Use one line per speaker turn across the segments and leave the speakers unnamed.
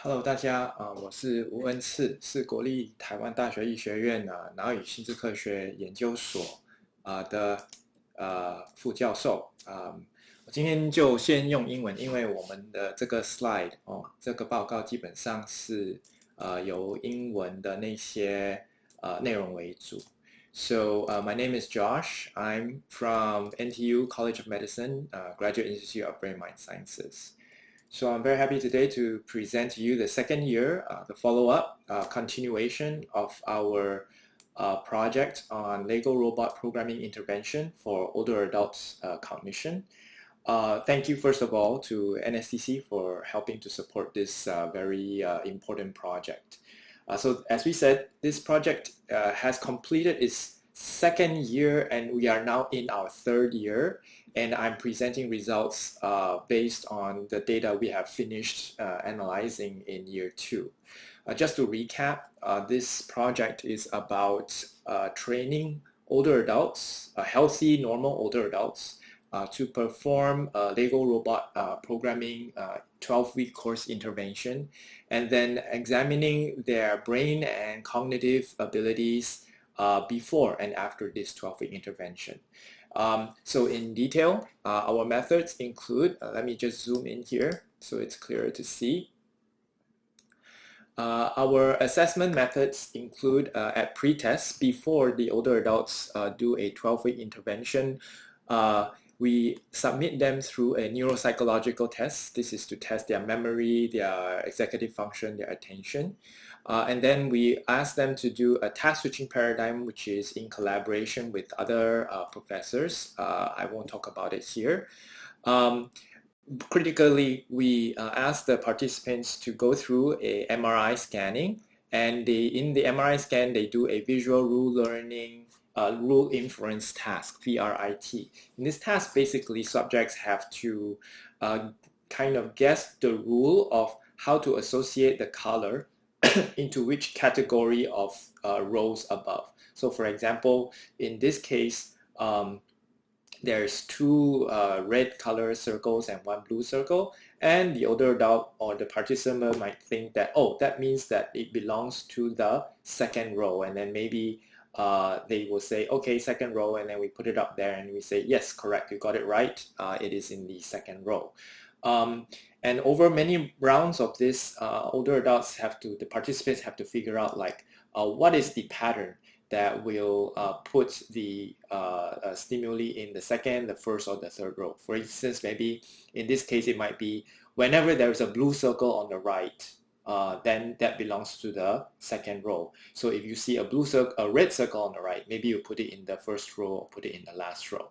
Hello，大家我是吴恩赐，是国立台湾大学医学院脑与心智科学研究所的副教授我今天就先用英文，因为我们的这个 slide 这个报告基本上是由英文的那些内容为主。So my name is Josh. I'm from NTU College of Medicine, Graduate Institute of Brain Mind Sciences. So I'm very happy today to present to you the second year, the follow-up continuation of our project on Lego robot programming intervention for older adults cognition. Thank you first of all to NSTC for helping to support this very important project. So as we said, this project has completed its second year and we are now in our third year, and I'm presenting results based on the data we have finished analyzing in year two. Just to recap, this project is about training older adults, healthy, normal older adults, to perform Lego robot programming 12-week course intervention, and then examining their brain and cognitive abilities before and after this 12-week intervention. So in detail, our methods include, let me just zoom in here so it's clearer to see. Our assessment methods include at pre-test, before the older adults do a 12-week intervention, we submit them through a neuropsychological test. This is to test their memory, their executive function, their attention. And then we ask them to do a task switching paradigm, which is in collaboration with other professors. I won't talk about it here. Critically, we ask the participants to go through a MRI scanning, and in the MRI scan, they do a visual rule learning rule inference task, VRIT. In this task, basically, subjects have to kind of guess the rule of how to associate the color into which category of rows above. So for example, in this case, there's two red color circles and one blue circle, and the older adult or the participant might think that, oh, that means that it belongs to the second row, and then maybe they will say, okay, second row, and then we put it up there and we say, yes, correct, you got it right, it is in the second row. And over many rounds of this, older adults the participants have to figure out like, what is the pattern that will put the stimuli in the second, the first, or the third row. For instance, maybe in this case, it might be whenever there's a blue circle on the right, then that belongs to the second row. So if you see a red circle on the right, maybe you put it in the first row or put it in the last row.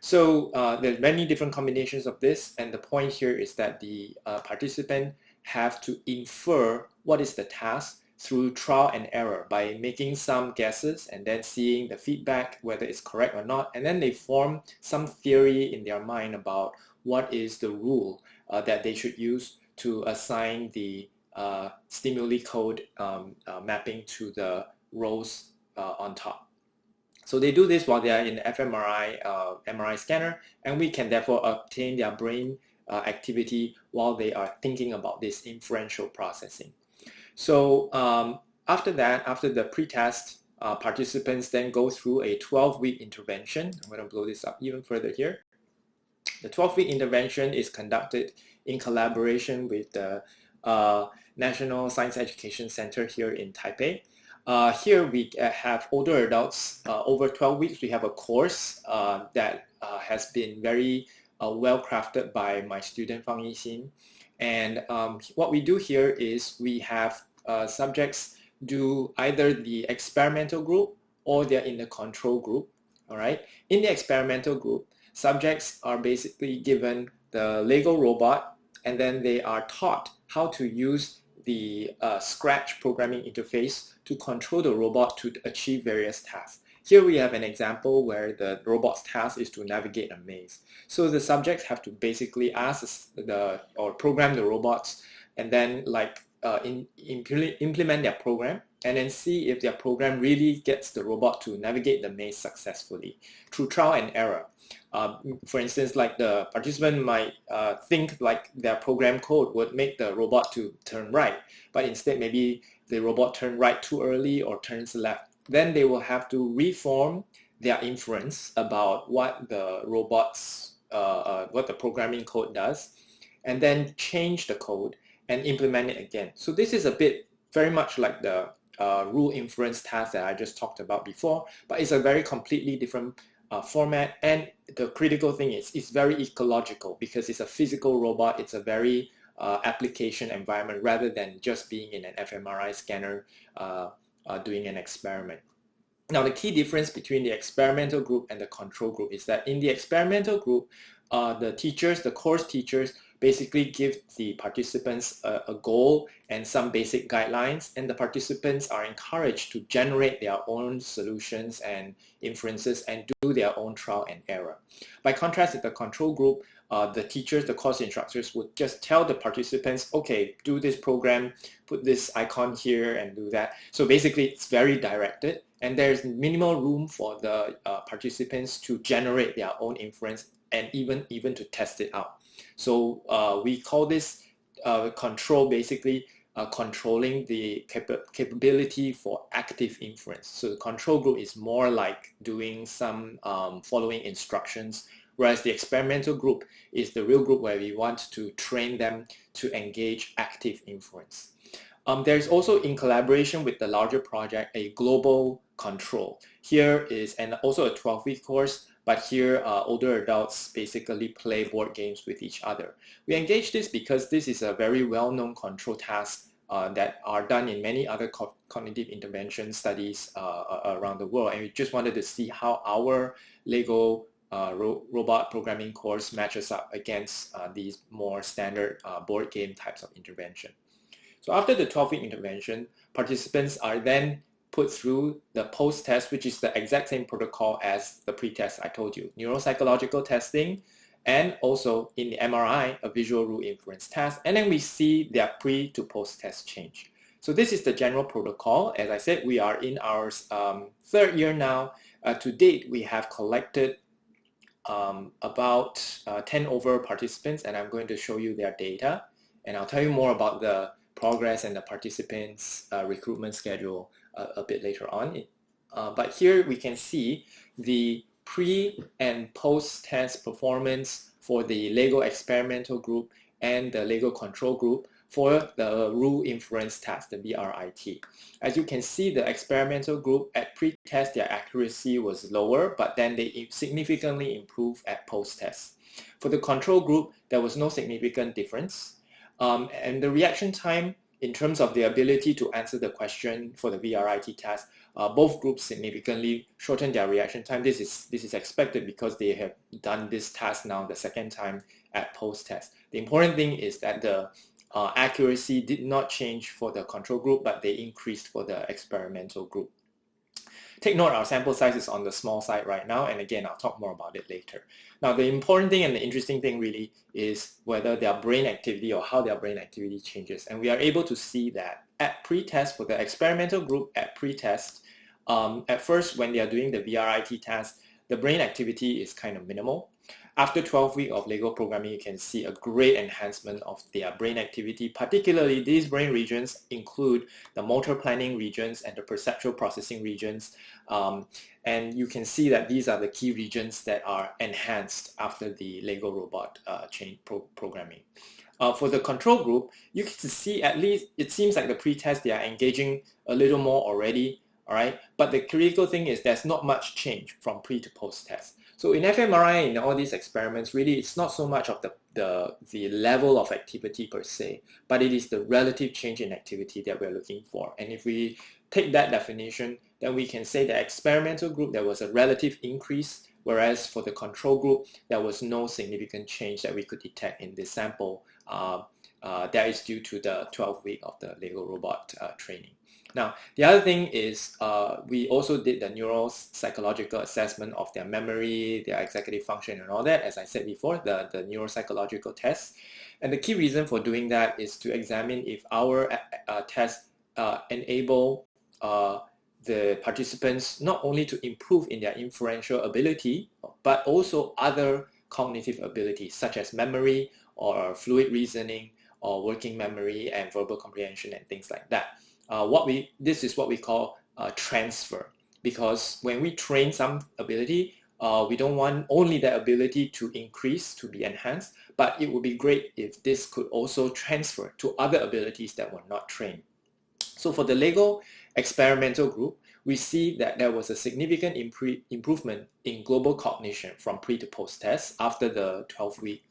So there's many different combinations of this, and the point here is that the participant have to infer what is the task through trial and error by making some guesses and then seeing the feedback, whether it's correct or not, and then they form some theory in their mind about what is the rule that they should use to assign the stimuli code mapping to the rows on top. So they do this while they are in the fMRI MRI scanner, and we can therefore obtain their brain activity while they are thinking about this inferential processing. So after that, after the pretest, participants then go through a 12-week intervention. I'm going to blow this up even further here. The 12-week intervention is conducted in collaboration with the National Science Education Center here in Taipei. Here we have older adults. Over 12 weeks, we have a course that has been very well crafted by my student Fang Yixin. And what we do here is we have subjects do either the experimental group or they're in the control group. All right. In the experimental group, subjects are basically given the Lego robot, and then they are taught how to use the Scratch programming interface to control the robot to achieve various tasks. Here we have an example where the robot's task is to navigate a maze. So the subjects have to basically ask or program the robots, and then like implement their program and then see if their program really gets the robot to navigate the maze successfully through trial and error. For instance, like the participant might think like their program code would make the robot to turn right, but instead maybe the robot turned right too early or turns left. Then they will have to reform their inference about what the what the programming code does, and then change the code and implement it again. So this is a bit very much like the rule inference task that I just talked about before, but it's a very completely different format. And the critical thing is it's very ecological because it's a physical robot. It's a very application environment rather than just being in an fMRI scanner doing an experiment. Now, the key difference between the experimental group and the control group is that in the experimental group, the course teachers basically give the participants a goal and some basic guidelines, and the participants are encouraged to generate their own solutions and inferences and do their own trial and error. By contrast, with the control group, the teachers, the course instructors would just tell the participants, okay, do this program, put this icon here and do that. So basically it's very directed, and there's minimal room for the participants to generate their own inference and even to test it out. So we call this control, basically controlling the capability for active inference. So the control group is more like doing some following instructions, whereas the experimental group is the real group where we want to train them to engage active inference. There's also, in collaboration with the larger project, a global control. Here is, and also a 12-week course, but here older adults basically play board games with each other. We engage this because this is a very well-known control task that are done in many other cognitive intervention studies around the world, and we just wanted to see how our LEGO robot programming course matches up against these more standard board game types of intervention. So after the 12-week intervention, participants are then put through the post-test, which is the exact same protocol as the pre-test I told you, neuropsychological testing, and also in the MRI, a visual rule inference task, and then we see their pre to post-test change. So this is the general protocol. As I said, we are in our third year now. To date, we have collected about 10 over participants, and I'm going to show you their data, and I'll tell you more about the progress and the participants recruitment schedule a bit later on. But here we can see the pre and post-test performance for the LEGO experimental group and the LEGO control group for the rule inference task, the VRIT. As you can see, the experimental group at pre-test, their accuracy was lower, but then they significantly improved at post-test. For the control group, there was no significant difference. And the reaction time, in terms of the ability to answer the question for the VRIT task, both groups significantly shortened their reaction time. This is expected because they have done this task now the second time at post-test. The important thing is that the accuracy did not change for the control group, but they increased for the experimental group. Take note, our sample size is on the small side right now, and again, I'll talk more about it later. Now, the important thing and the interesting thing really is whether their brain activity or how their brain activity changes. And we are able to see that at pre-test, for the experimental group at pre-test, at first when they are doing the VRIT task, the brain activity is kind of minimal. After 12 weeks of LEGO programming, you can see a great enhancement of their brain activity. Particularly, these brain regions include the motor planning regions and the perceptual processing regions. And you can see that these are the key regions that are enhanced after the LEGO robot programming. For the control group, you can see, at least it seems like the pre-test, they are engaging a little more already, all right? But the critical thing is there's not much change from pre to post-test. So in fMRI, in all these experiments, really it's not so much of the level of activity per se, but it is the relative change in activity that we're looking for. And if we take that definition, then we can say the experimental group, there was a relative increase, whereas for the control group, there was no significant change that we could detect in this sample. That is due to the 12-week of the LEGO robot training. Now, the other thing is we also did the neuropsychological assessment of their memory, their executive function and all that, as I said before, the neuropsychological tests. And the key reason for doing that is to examine if our tests enable the participants not only to improve in their inferential ability, but also other cognitive abilities such as memory or fluid reasoning or working memory and verbal comprehension and things like that. This is what we call transfer, because when we train some ability, we don't want only that ability to increase, to be enhanced, but it would be great if this could also transfer to other abilities that were not trained. So for the LEGO experimental group, we see that there was a significant improvement in global cognition from pre to post test after the 12-week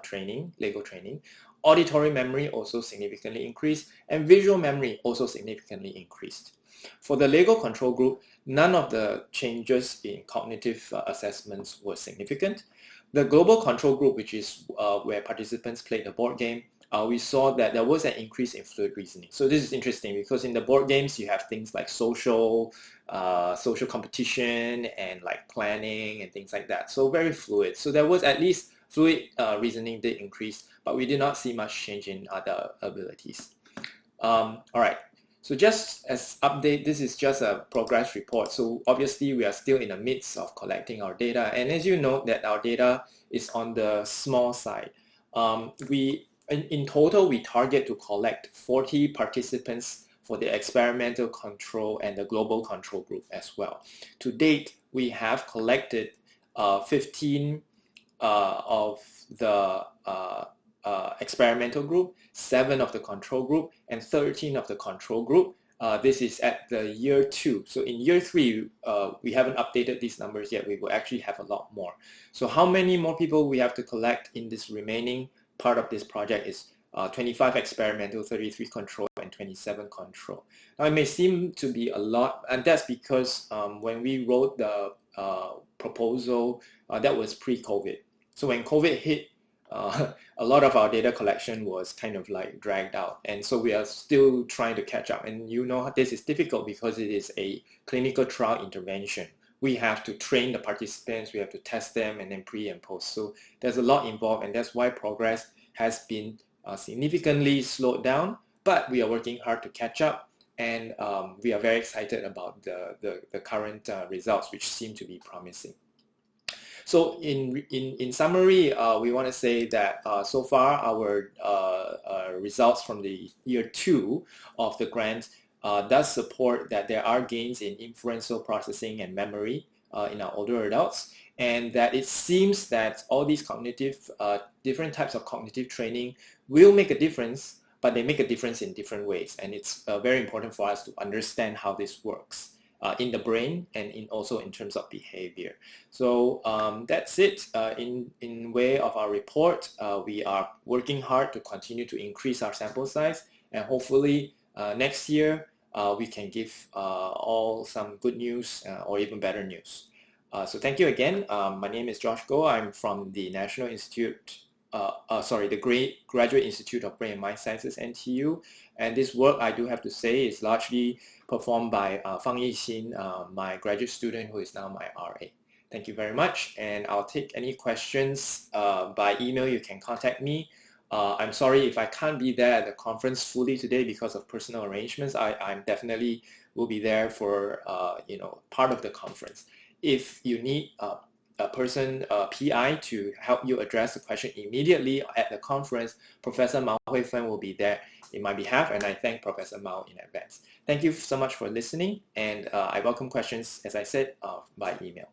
training, LEGO training. Auditory memory also significantly increased, and visual memory also significantly increased. For the LEGO control group, none of the changes in cognitive assessments were significant. The global control group, which is where participants played the board game, we saw that there was an increase in fluid reasoning. So this is interesting because in the board games, you have things like social competition and like planning and things like that. So very fluid. So there was at least fluid reasoning did increase, but we did not see much change in other abilities. All right. So just as update, this is just a progress report. So obviously we are still in the midst of collecting our data. And as you know that our data is on the small side. In total, we target to collect 40 participants for the experimental control and the global control group as well. To date, we have collected 15 of the experimental group, 7 of the control group, and 13 of the control group. This is at the year 2. So in year 3, we haven't updated these numbers yet. We will actually have a lot more. So how many more people we have to collect in this remaining part of this project is 25 experimental, 33 control, and 27 control. Now it may seem to be a lot, and that's because when we wrote the proposal, that was pre-COVID. So when COVID hit, a lot of our data collection was kind of like dragged out, and so we are still trying to catch up. And you know this is difficult because it is a clinical trial intervention. We have to train the participants, we have to test them, and then pre and post. So there's a lot involved, and that's why progress has been significantly slowed down, but we are working hard to catch up, and we are very excited about the current results, which seem to be promising. So in summary, we want to say that so far our results from the year 2 of the grant does support that there are gains in inferential processing and memory in our older adults, and that it seems that all these cognitive, different types of cognitive training will make a difference, but they make a difference in different ways, and it's very important for us to understand how this works in the brain and also in terms of behavior. So that's it in way of our report. We are working hard to continue to increase our sample size, and hopefully next year we can give all some good news or even better news. So thank you again. My name is Josh Goh. I'm from the National Institute, the Graduate Institute of Brain and Mind Sciences, NTU. And this work, I do have to say, is largely performed by Fang Yixin, my graduate student who is now my RA. Thank you very much, and I'll take any questions by email. You can contact me. I'm sorry if I can't be there at the conference fully today because of personal arrangements. I'm definitely will be there for part of the conference. If you need a person, PI, to help you address the question immediately at the conference, Professor Mao Huifen will be there in my behalf, and I thank Professor Mao in advance. Thank you so much for listening, and I welcome questions, as I said, by email.